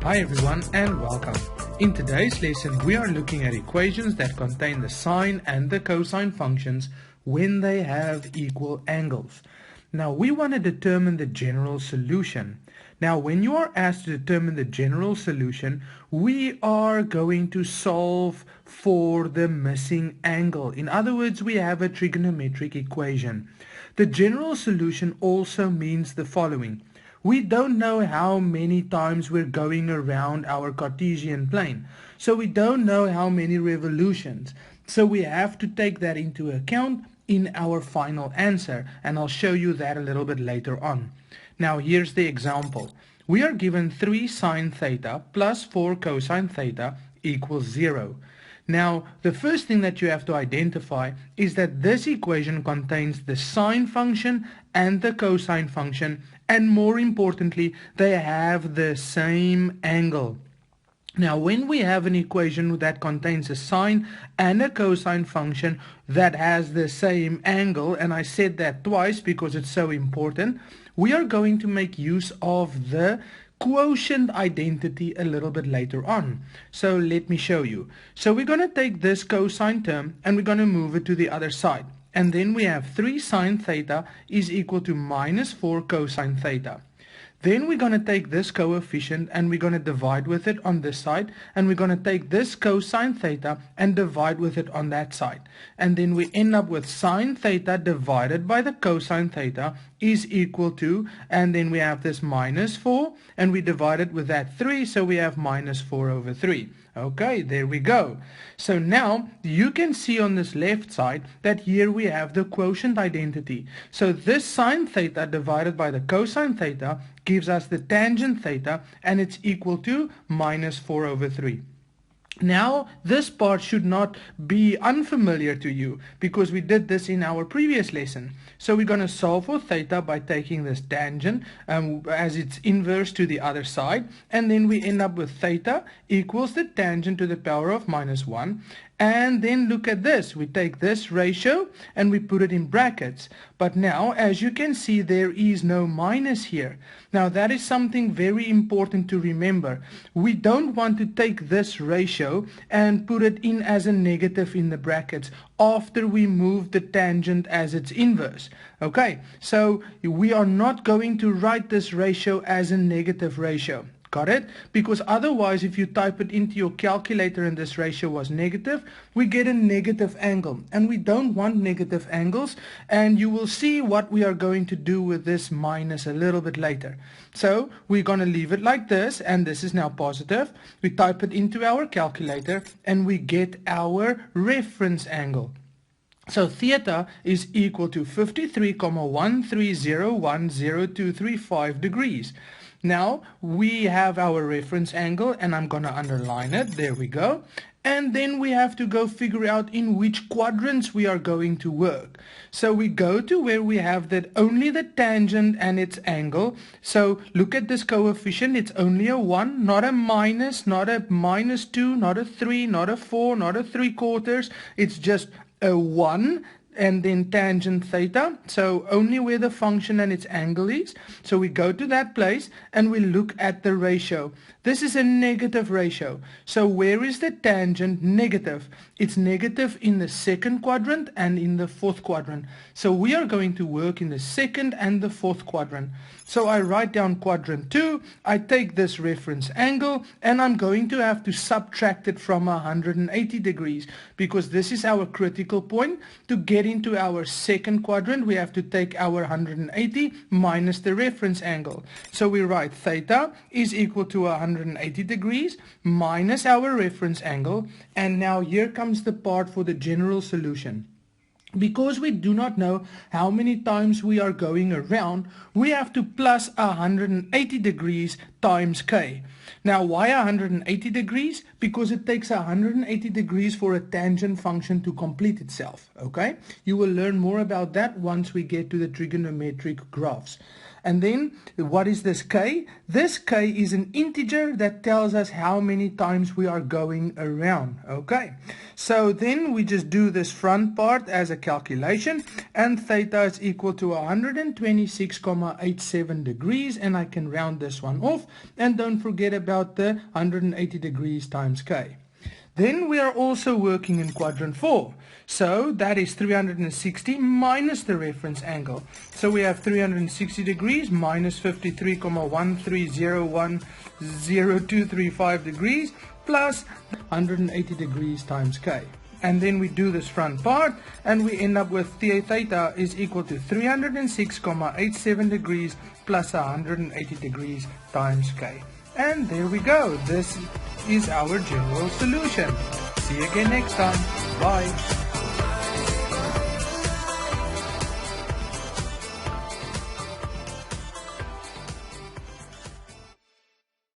Hi everyone and welcome. In today's lesson we are looking at equations that contain the sine and the cosine functions when they have equal angles. Now we want to determine the general solution. Now when you are asked to determine the general solution, we are going to solve for the missing angle. In other words, we have a trigonometric equation. The general solution also means the following. We don't know how many times we're going around our Cartesian plane. So we don't know how many revolutions. So we have to take that into account in our final answer. And I'll show you that a little bit later on. Now here's the example. We are given 3 sine theta plus 4 cosine theta equals 0. Now, the first thing that you have to identify is that this equation contains the sine function and the cosine function, and more importantly, they have the same angle. Now, when we have an equation that contains a sine and a cosine function that has the same angle, and I said that twice because it's so important, we are going to make use of the quotient identity a little bit later on. So let me show you. So we're going to take this cosine term and we're going to move it to the other side. And then we have 3 sine theta is equal to minus 4 cosine theta. Then we're going to take this coefficient and we're going to divide with it on this side, and we're going to take this cosine theta and divide with it on that side. And then we end up with sine theta divided by the cosine theta is equal to, and then we have this minus 4 and we divide it with that 3, so we have minus 4 over 3. Okay, there we go. So now you can see on this left side that here we have the quotient identity. So this sine theta divided by the cosine theta gives us the tangent theta, and it's equal to minus 4 over 3. Now, this part should not be unfamiliar to you because we did this in our previous lesson. So we're going to solve for theta by taking this tangent as its inverse to the other side. And then we end up with theta equals the tangent to the power of minus 1. And then look at this. We take this ratio and we put it in brackets. But now, as you can see, there is no minus here. Now, that is something very important to remember. We don't want to take this ratio and put it in as a negative in the brackets after we move the tangent as its inverse. Okay, so we are not going to write this ratio as a negative ratio. Got it? Because otherwise, if you type it into your calculator and this ratio was negative, we get a negative angle. And we don't want negative angles. And you will see what we are going to do with this minus a little bit later. So we're going to leave it like this. And this is now positive. We type it into our calculator and we get our reference angle. So theta is equal to 53,1301035 degrees. Now we have our reference angle, and I'm going to underline it. There we go. And then we have to go figure out in which quadrants we are going to work. So we go to where we have that only the tangent and its angle. So look at this coefficient. It's only a 1, not a minus, not a minus 2, not a 3, not a 4, not a 3/4. It's just a 1. And then tangent theta, so only where the function and its angle is. So we go to that place and we look at the ratio. This is a negative ratio. So where is the tangent negative? It's negative in the second quadrant and in the fourth quadrant. So we are going to work in the second and the fourth quadrant. So I write down quadrant 2, I take this reference angle, and I'm going to have to subtract it from 180 degrees because this is our critical point. To get into our second quadrant, we have to take our 180 minus the reference angle. So we write theta is equal to 180 degrees minus our reference angle. And now here comes the part for the general solution. Because we do not know how many times we are going around, we have to plus 180 degrees times k. Now, why 180 degrees? Because it takes 180 degrees for a tangent function to complete itself, okay? You will learn more about that once we get to the trigonometric graphs. And then, what is this k? This k is an integer that tells us how many times we are going around, okay? So then we just do this front part as a calculation, and theta is equal to 126,87 degrees, and I can round this one off, And don't forget about the 180 degrees times k. Then we are also working in quadrant 4. So that is 360 minus the reference angle. So we have 360 degrees minus 53,1301,0235 degrees plus 180 degrees times k. And then we do this front part and we end up with theta is equal to 306,87 degrees plus 180 degrees times k. And there we go. This is our general solution. See you again next time. Bye.